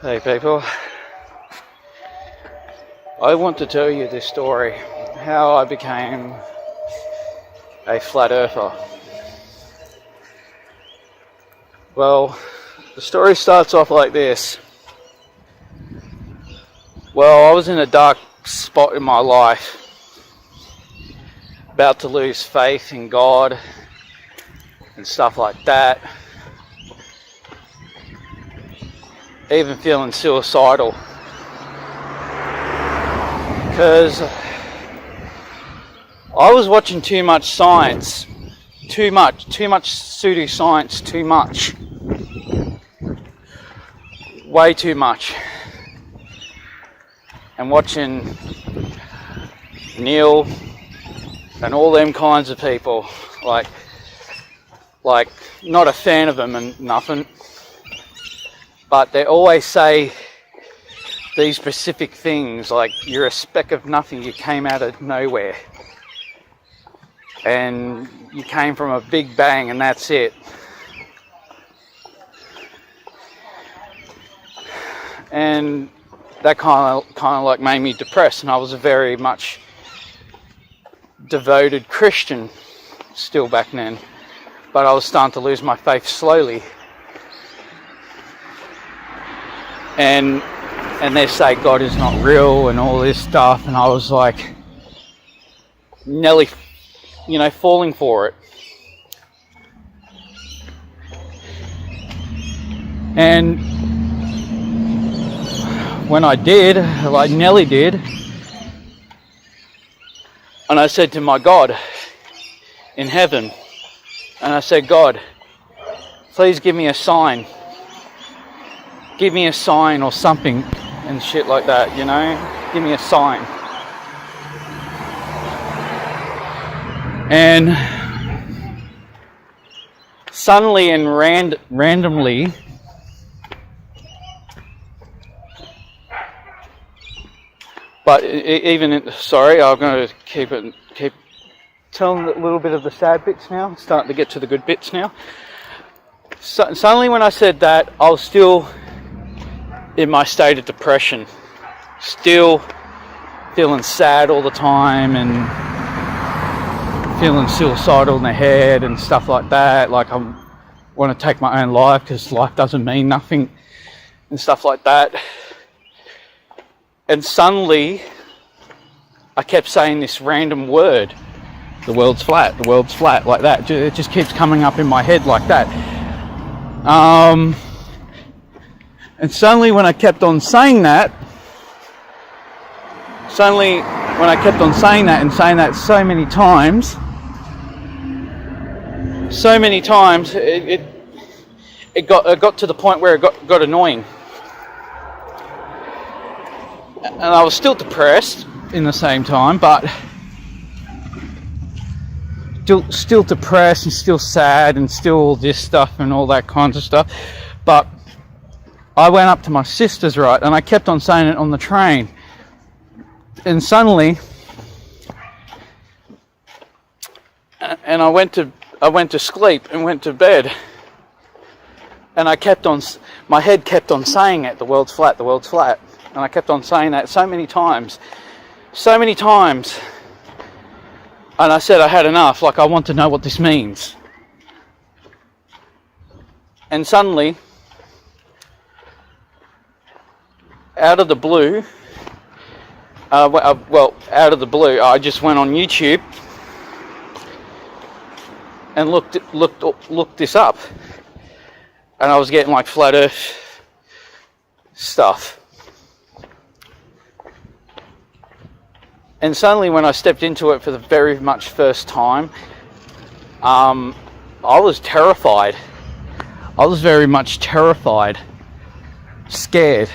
Hey people, I want to tell you this story, how I became a flat earther. Well, the story starts off like this. Well, I was in a dark spot in my life, about to lose faith in God and stuff like that. Even feeling suicidal, because I was watching too much science, too much pseudoscience, too much, way too much, and watching Neil and all them kinds of people, like not a fan of them and nothing. But they always say these specific things, like you're a speck of nothing, you came out of nowhere. And you came from a big bang and that's it. And that kind of like made me depressed, and I was a very much devoted Christian still back then. But I was starting to lose my faith slowly. And they say God is not real and all this stuff, and I was like nearly, falling for it. And when I did, like Nelly did, and I said to my God in heaven, and I said, God, please give me a sign. Give me a sign or something and shit like that, Give me a sign. And suddenly and randomly, but I'm going to keep telling a little bit of the sad bits now. I'm starting to get to the good bits now. Suddenly when I said that, I was still in my state of depression, still feeling sad all the time and feeling suicidal in the head and stuff like that, like I want to take my own life because life doesn't mean nothing and stuff like that. And suddenly I kept saying this random word, the world's flat, like that. It just keeps coming up in my head like that. And suddenly when I kept on saying that, so many times, it got to the point where it got annoying. And I was still depressed in the same time, but still depressed and still sad and still all this stuff and all that kinds of stuff. But I went up to my sister's, right, and I kept on saying it on the train. And suddenly, and I went to sleep and went to bed. And my head kept on saying it, the world's flat. And I kept on saying that so many times. And I said I had enough, like I want to know what this means. And suddenly, out of the blue, I just went on YouTube and looked this up, and I was getting like flat Earth stuff. And suddenly, when I stepped into it for the very much first time, I was terrified. I was very much terrified, scared.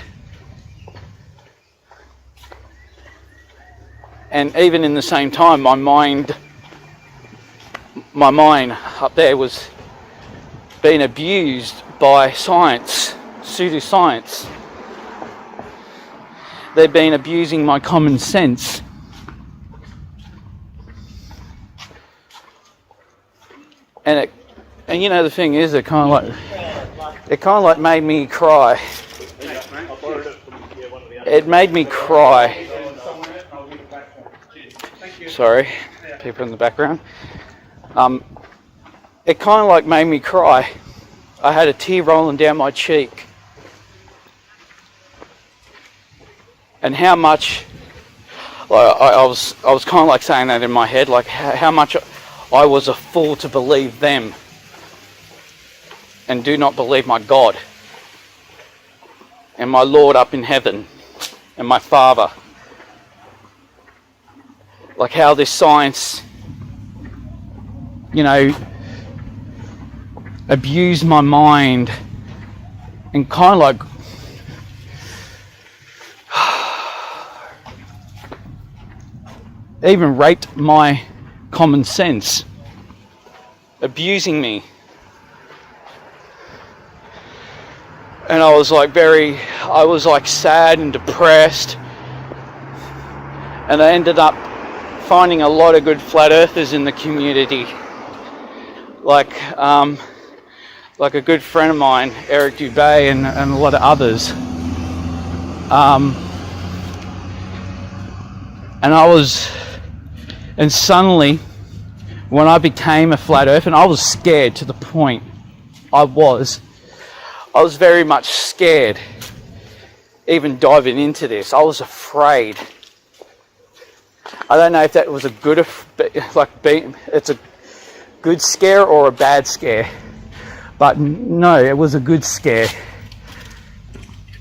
And even in the same time, my mind up there was being abused by science, pseudoscience. They've been abusing my common sense. And the thing is, it kind of like made me cry. it made me cry. Sorry, people in the background. It kind of like made me cry. I had a tear rolling down my cheek. And how much, I was kind of like saying that in my head, like how much I was a fool to believe them and do not believe my God and my Lord up in heaven and my Father. Like how this science, abused my mind and kind of like even raped my common sense, abusing me. And I was like sad and depressed, and I ended up finding a lot of good flat earthers in the community, like a good friend of mine, Eric Dubay, and a lot of others. And suddenly, when I became a flat earther, and I was scared to the point, I was very much scared, even diving into this. I was afraid. I don't know if that was it's a good scare or a bad scare, but no, it was a good scare.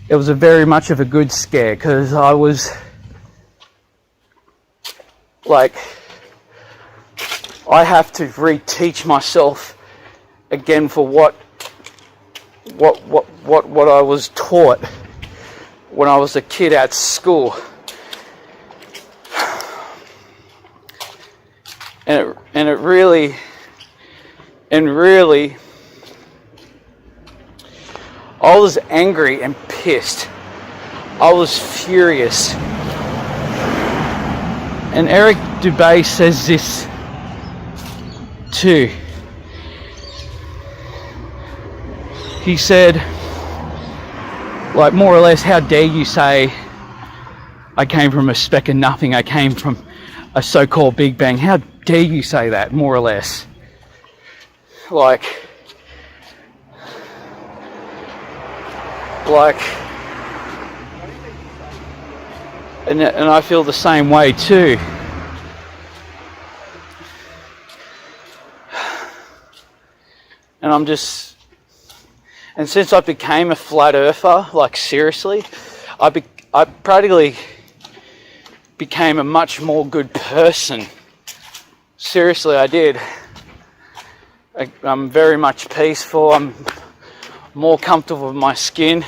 It was a very much of a good scare, because I was like, I have to reteach myself again for what I was taught when I was a kid at school. And really, I was angry and pissed. I was furious. And Eric Dubay says this too. He said, like, more or less, how dare you say I came from a speck of nothing, I came from a so-called Big Bang. How dare you say that, more or less? And I feel the same way too. And since I became a flat earther, like seriously, I practically became a much more good person. Seriously, I did. I'm very much peaceful. I'm more comfortable with my skin.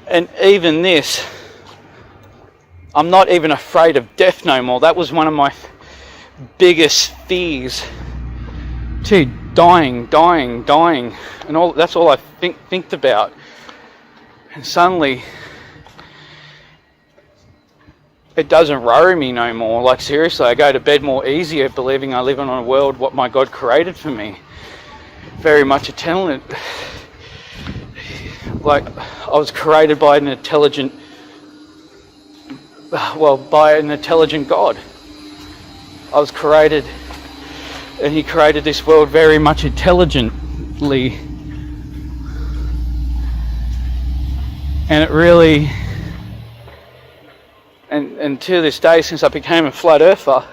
And even this, I'm not even afraid of death no more. That was one of my biggest fears. Too, dying. And all that's all I think about. And suddenly, it doesn't worry me no more. Like seriously, I go to bed more easier, believing I live in a world what my God created for me. Very much intelligent. Like, I was created by an intelligent God. I was created, and He created this world very much intelligently. And it really, and to this day, since I became a flat earther,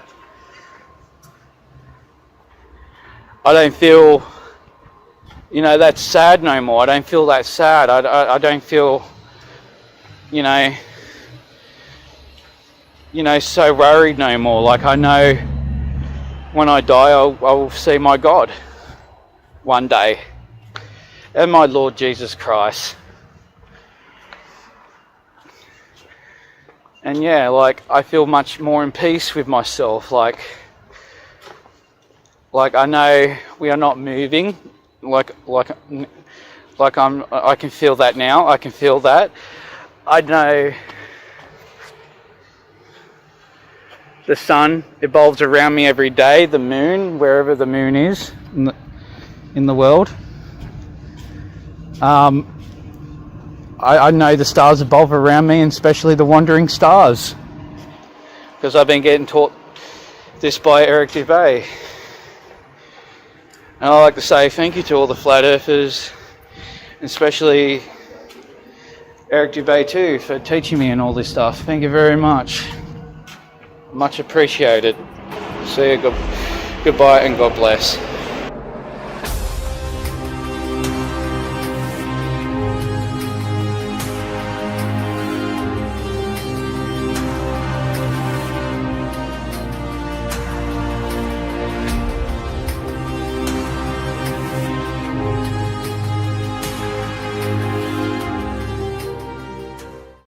I don't feel, that sad no more. I don't feel that sad. I don't feel, so worried no more. Like, I know when I die, I'll see my God one day, and my Lord Jesus Christ. And yeah, like, I feel much more in peace with myself. Like I know we are not moving. I can feel that now. I can feel that. I know the sun evolves around me every day. The moon, wherever the moon is in the world. I know the stars above around me, and especially the wandering stars, because I've been getting taught this by Eric Dubay. And I'd like to say thank you to all the flat earthers, especially Eric Dubay too, for teaching me and all this stuff. Thank you very much. Much appreciated. See you. Goodbye and God bless.